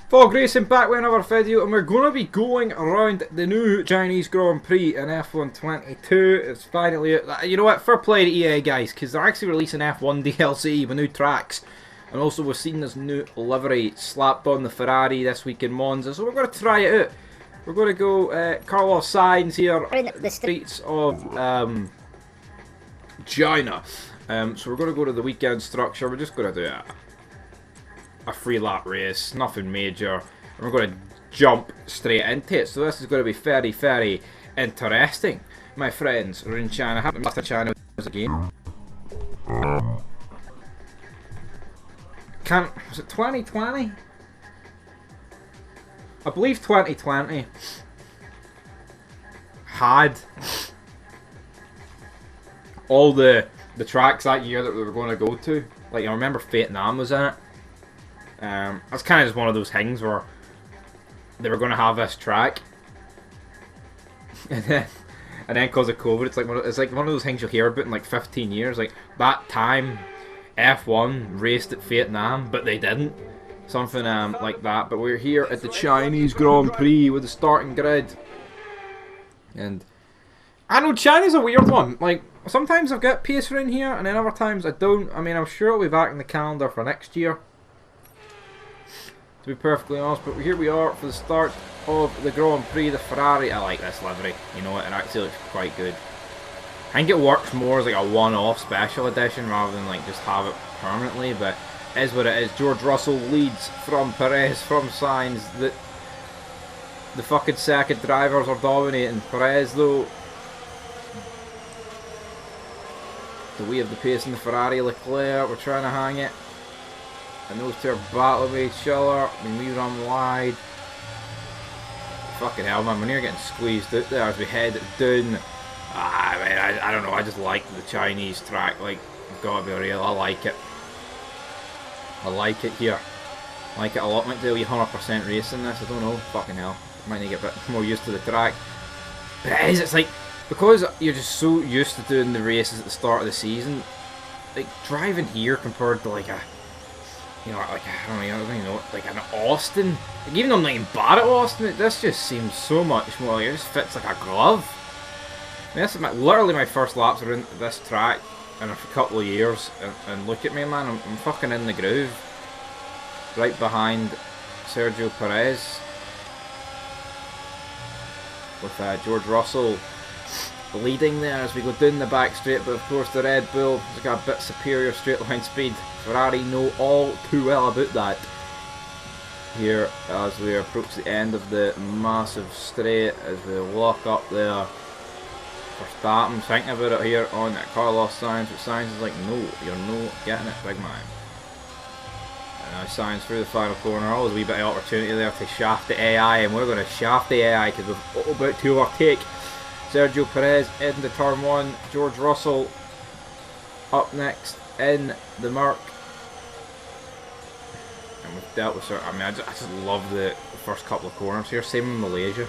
Fog Racing back with another video, and we're going to be going around the new Chinese Grand Prix in F1 22. It's finally, you know what, fair play to EA guys, because they're actually releasing F1 DLC with new tracks. And also we've seen this new livery slapped on the Ferrari this week in Monza, so we're going to try it out. We're going to go Carlos Sainz here in the streets of China. So we're going to go to the weekend structure. We're just going to do a free lap race, nothing major, and we're going to jump straight into it. So this is going to be very, very interesting, my friends. We're in China. I haven't missed China again. Was it 2020? I believe 2020 had all the tracks that year that we were going to go to. Like, I remember Vietnam was in it. That's kind of just one of those things where they were going to have this track, and then because of COVID, it's like one of those things you'll hear about in like 15 years. Like that time, F1 raced at Vietnam, but they didn't. Something like that. But we're here at the Chinese Grand Prix with the starting grid, and I know China's a weird one. Like sometimes I've got pace in here, and then other times I don't. I mean, I'm sure it'll be back in the calendar for next year, to be perfectly honest. But here we are for the start of the Grand Prix. The Ferrari, I like this livery, you know, it actually looks quite good. I think it works more as like a one-off special edition rather than like just have it permanently, but it is what it is. George Russell leads from Perez, from Sainz. The fucking second drivers are dominating. Perez though, we have the pace in the Ferrari. Leclerc, we're trying to hang it. And those two are battling with each other. I mean, we run wide. Fucking hell, man. When you're getting squeezed out there as we head down. I don't know. I just like the Chinese track. Like, it's gotta be real. I like it. I like it here. I like it a lot. Might do a wee 100% race in this. I don't know. Fucking hell. Might need to get a bit more used to the track. But it is. It's like, because you're just so used to doing the races at the start of the season, like driving here compared to like a, you know, like I don't even know, like an Austin. Like even though I'm not even bad at Austin, this just seems so much more. Like it just fits like a glove. I mean, this is literally my first laps around this track in a couple of years, and look at me, man. I'm fucking in the groove, right behind Sergio Perez, with George Russell leading there as we go down the back straight. But of course the Red Bull has got a bit superior straight line speed. Ferrari know all too well about that. Here as we approach the end of the massive straight, as we lock up there for Statham, thinking about it here on Carlos Sainz, but Sainz is like, no, you're no getting it, big man. And now Sainz through the final corner, always a wee bit of opportunity there to shaft the AI, and we're going to shaft the AI because we're about to overtake Sergio Perez into turn 1. George Russell up next in the Merc. And we've dealt with I mean, I just love the first couple of corners here. Same in Malaysia.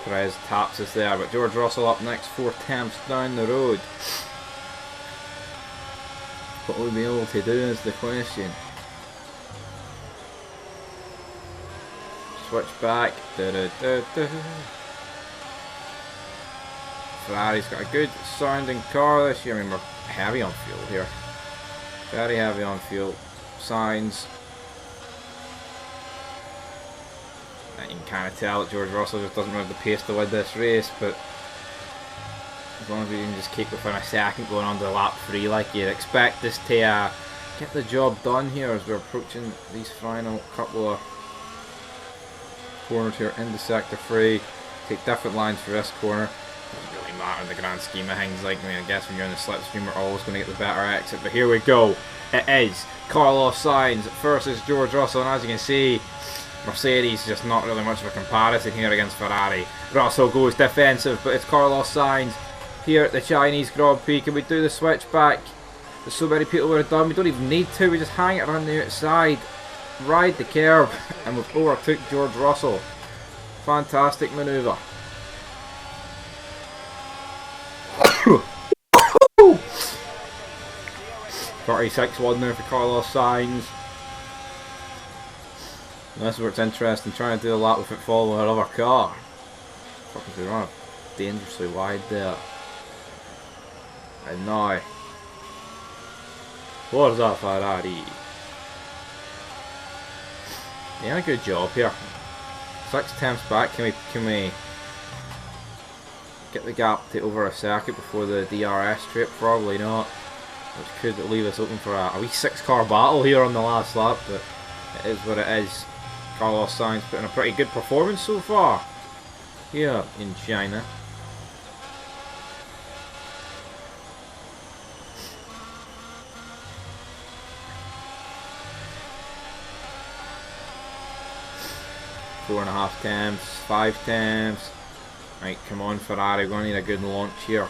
Perez taps us there, but George Russell up next, 4 attempts down the road. What will we be able to do is the question. Switch back. Ferrari's got a good sounding car this year. I mean, we're heavy on fuel here. Very heavy on fuel. Sainz. And you can kind of tell that George Russell just doesn't have the pace to win this race, but as long as we can just keep within a second going on to lap 3 like you'd expect us to get the job done here as we're approaching these final couple of corners here into sector 3. Take different lines for this corner. Doesn't really matter in the grand scheme of things. Like, I mean, I guess when you're in the slipstream, we're always going to get the better exit. But here we go. It is Carlos Sainz versus George Russell, and as you can see, Mercedes just not really much of a comparison here against Ferrari. Russell goes defensive, but it's Carlos Sainz here at the Chinese Grand Prix. Can we do the switch back? There's so many people would have done. We don't even need to. We just hang it around the outside, ride the curb, and we've overtook George Russell. Fantastic manoeuvre. 36-1 there for Carlos Sainz. And this is where it's interesting, trying to do a lap with it following another car. Fucking we run dangerously wide there. And now, what's that Ferrari? Yeah, good job here. 6 attempts back. Can we get the gap to over a circuit before the DRS trip? Probably not. Which could leave us open for a wee 6-car battle here on the last lap, but it is what it is. Carlos Sainz putting a pretty good performance so far here in China. Four and a half attempts, 5 attempts. Right, come on Ferrari, we're going to need a good launch here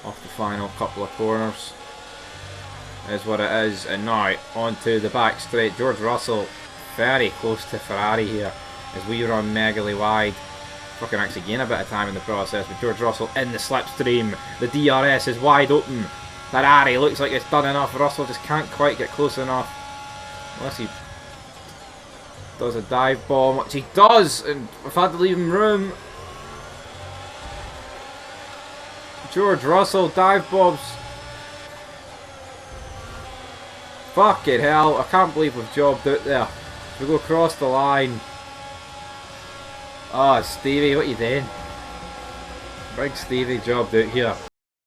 off the final couple of corners. Is what it is, and now onto the back straight. George Russell very close to Ferrari here as we run megally wide. Fucking actually gain a bit of time in the process, but George Russell in the slipstream. The DRS is wide open. Ferrari looks like it's done enough. Russell just can't quite get close enough. Unless he does a dive bomb, which he does, and we've had to leave him room. George Russell dive bombs. Fucking hell, I can't believe we've jobbed out there. We go across the line. Oh, Stevie, what are you doing? Big Stevie jobbed out here.